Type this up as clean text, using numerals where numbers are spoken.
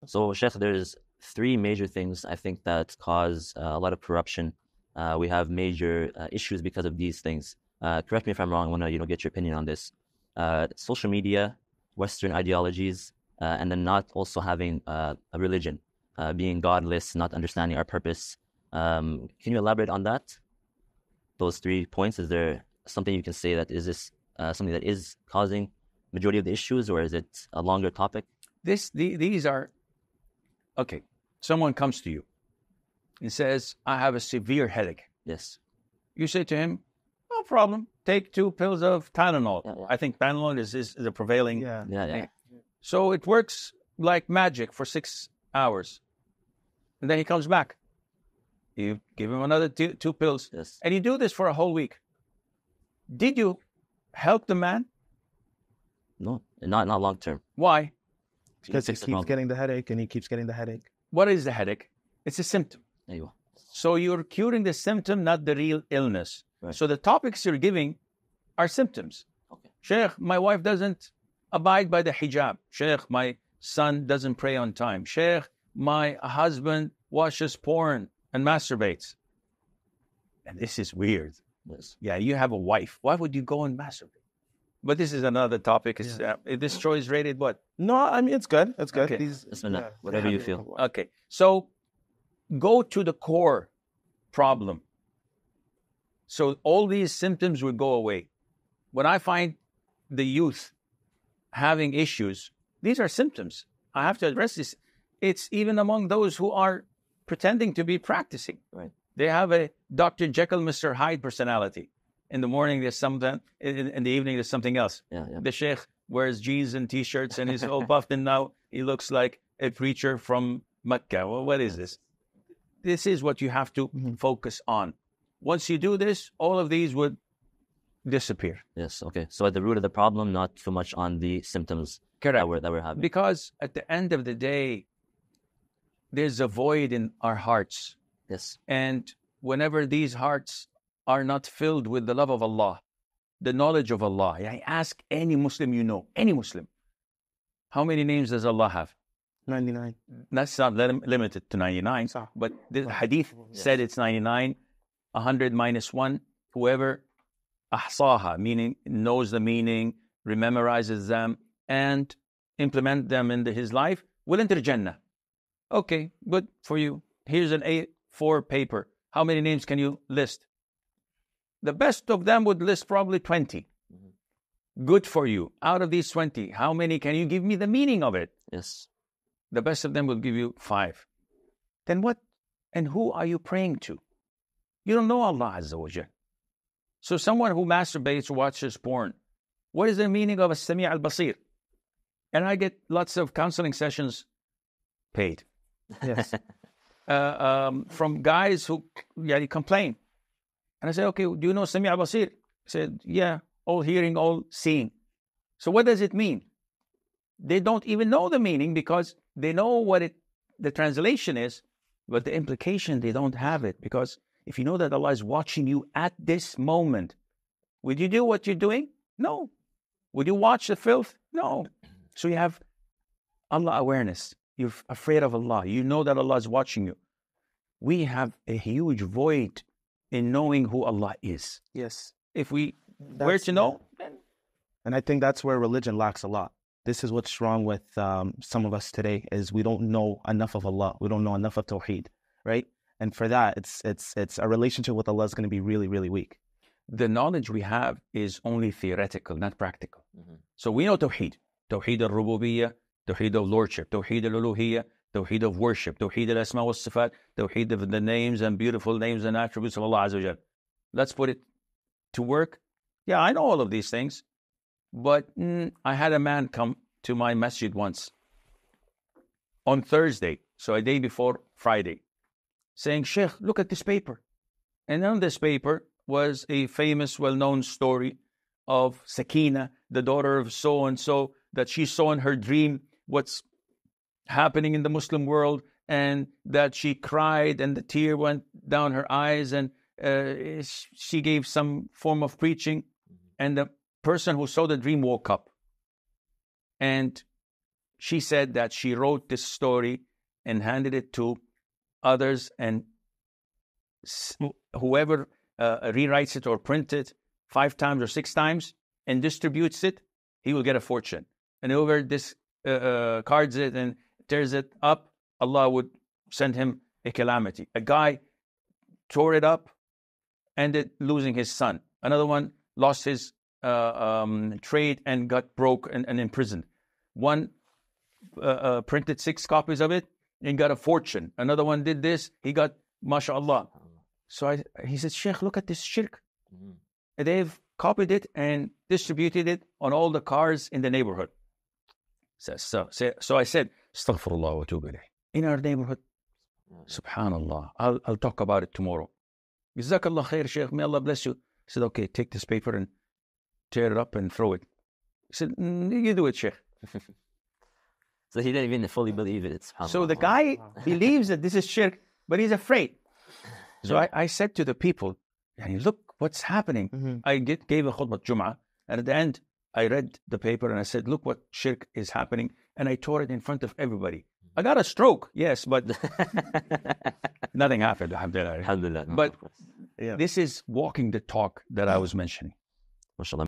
So, Sheikh, there's three major things I think that cause a lot of corruption. We have major issues because of these things. Correct me if I'm wrong. I want to, get your opinion on this. Social media, Western ideologies, and then not also having a religion, being godless, not understanding our purpose. Can you elaborate on that? Those 3 points. Is there something you can say that is this something that is causing majority of the issues, or is it a longer topic? These are, okay, someone comes to you and says, I have a severe headache. Yes. You say to him, no problem, take 2 pills of Tylenol. Yeah. I think Tylenol is the prevailing. Yeah. So it works like magic for 6 hours. And then he comes back. You give him another 2 pills. Yes. And you do this for a whole week. Did you help the man? No, not long term. Why? Because he keeps getting the headache and he keeps getting the headache. What is the headache? It's a symptom. There you go. So you're curing the symptom, not the real illness. Right. So the topics you're giving are symptoms. Okay. Sheikh, my wife doesn't abide by the hijab. Sheikh, my son doesn't pray on time. Sheikh, my husband watches porn and masturbates. And this is weird. Yes. Yeah, you have a wife. Why would you go and masturbate? But this is another topic. This show is rated what? No, I mean, it's good. It's good. Okay. Whatever you feel. Okay. So go to the core problem. So all these symptoms will go away. When I find the youth having issues, these are symptoms. I have to address this. It's even among those who are pretending to be practicing. Right. They have a Dr. Jekyll, Mr. Hyde personality. In the morning, there's something. In the evening, there's something else. Yeah. The sheikh wears jeans and T-shirts and he's all buffed, and now he looks like a preacher from Mecca. Well, what is this? This is what you have to focus on. Once you do this, all of these would disappear. Yes. Okay. So at the root of the problem, not so much on the symptoms that we're having. Because at the end of the day, there's a void in our hearts. Yes. And whenever these hearts are not filled with the love of Allah, the knowledge of Allah, I ask any Muslim you know, any Muslim, how many names does Allah have? 99. That's not limited to 99, but the hadith said it's 99, 100 minus 1. Whoever ahsaha, meaning knows the meaning, rememorizes them, and implement them into his life, will enter Jannah. Okay, good for you. Here's an A4 paper. How many names can you list? The best of them would list probably 20. Good for you. Out of these 20, how many can you give me the meaning of it? Yes. The best of them will give you 5. Then what? And who are you praying to? You don't know Allah Azza wa Jal. So someone who masturbates or watches porn, what is the meaning of as-sami' al-basir? And I get lots of counseling sessions paid. Yes. From guys who complain. And I say, okay, do you know Sami' al-Basir? He said, yeah, all hearing, all seeing. So what does it mean? They don't even know the meaning because they know what the translation is, but the implication, they don't have it. Because if you know that Allah is watching you at this moment, would you do what you're doing? No. Would you watch the filth? No. So you have Allah awareness. You're afraid of Allah. You know that Allah is watching you. We have a huge void in knowing who Allah is. Yes. If we were to know, then... And I think that's where religion lacks a lot. This is what's wrong with some of us today, is we don't know enough of Allah. We don't know enough of Tawheed, right? And for that, it's a relationship with Allah is going to be really, really weak. The knowledge we have is only theoretical, not practical. So we know Tawheed. Tawheed al-Rububiyyah, Tawheed of Lordship, Tawheed al-Uluhiyyah, Tawheed of Worship, Tawheed al-Asma wa Sifat, Tawheed of the names and beautiful names and attributes of Allah Azza wa Jal. Let's put it to work. Yeah, I know all of these things, but I had a man come to my masjid once on Thursday, so a day before Friday, saying, Sheikh, look at this paper. And on this paper was a famous, well-known story of Sakina, the daughter of so-and-so, that she saw in her dream what's happening in the Muslim world, and that she cried and the tear went down her eyes, and she gave some form of preaching, and the person who saw the dream woke up. And she said that she wrote this story and handed it to others, and whoever rewrites it or print it 5 times or 6 times and distributes it, he will get a fortune. And whoever cards it and tears it up, Allah would send him a calamity. A guy tore it up, ended losing his son. Another one lost his trade and got broke and imprisoned. One printed 6 copies of it and got a fortune. Another one did this, he got, mashallah. So he said, Sheikh, look at this shirk. They've copied it and distributed it on all the cars in the neighborhood. So I said, astaghfirullah wa atubu ilayh. In our neighborhood, subhanallah, I'll talk about it tomorrow. Jazakallah khair, Sheikh, may Allah bless you. I said, okay, take this paper and tear it up and throw it. He said, you do it, Sheikh. So he didn't even fully believe it. So the guy believes that this is shirk, but he's afraid. So I said to the people, look what's happening. I gave a khutbah Jum'ah, and at the end, I read the paper and I said, look what shirk is happening. And I tore it in front of everybody. I got a stroke, yes, but nothing happened, alhamdulillah. Alhamdulillah. But this is walking the talk that I was mentioning. MashaAllah.